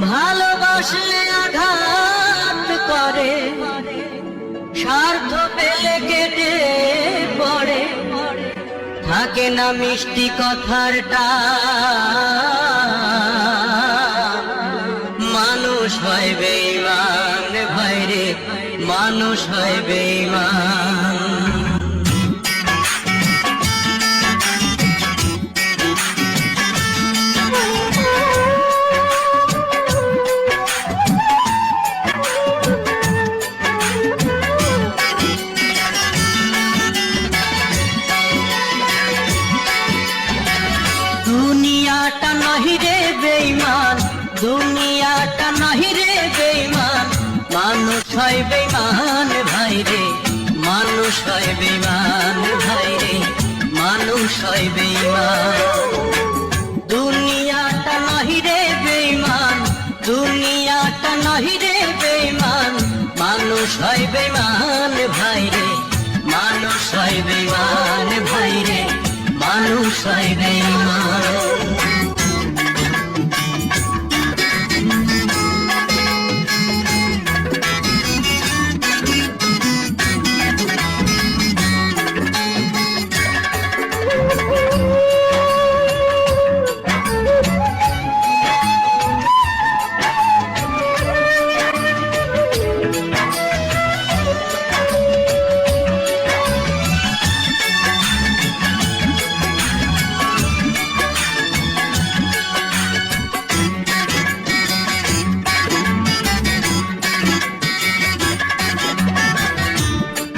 ভালোবাসলে আঘাত করে, স্বার্থ পেলে কেটে পড়ে, থাকে না মিষ্টি কথার টান। মানুষ হয় বেঈমান ভাইরে, মানুষ হয় বেঈমান। দুনিয়াটা নাহি রে বেঈমান, দুনিয়াটা নাহি রে বেঈমান, মানুষ হয় বেঈমান ভাইরে, মানুষ হয় বেঈমান ভাইরে, মানুষ হয় বেঈমান। দুনিয়াটা নাহি রে বেঈমান, দুনিয়াটা নাহি রে বেঈমান, মানুষ হয় বেঈমান ভাইরে, মানুষ হয় বেঈমান ভাইরে, মানুষ হয় বেঈমান।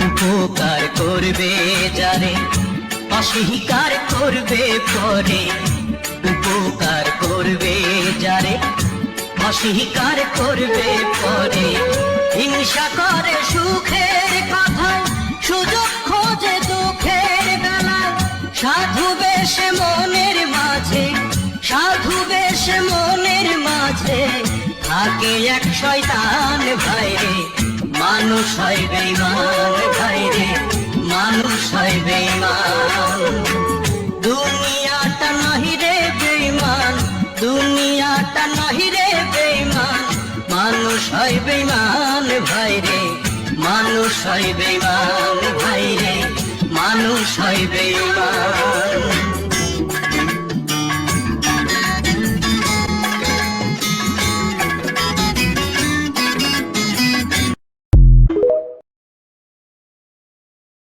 উপকার করবে যারে, অস্বীকার করবে পরে, উপকার করবে যারে, অস্বীকার করবে পরে, হিংসা করে সুখের কথায়, সুযোগ খোঁজে দুঃখের বেলায়, সাধু বেশে মনের মাঝে, সাধু বেশে মনের মাঝে, থাকে এক শয়তান ভাইরে, মানুষ হয় বেঈমান ভাইরে, মানুষ হয় বেঈমান। দুনিয়াটা নাহি রে বেঈমান, দুনিয়াটা নাহি রে বেঈমান, মানুষ হয় বেঈমান ভাইরে, মানুষ হয় বেঈমান ভাইরে, মানুষ হয় বেঈমান।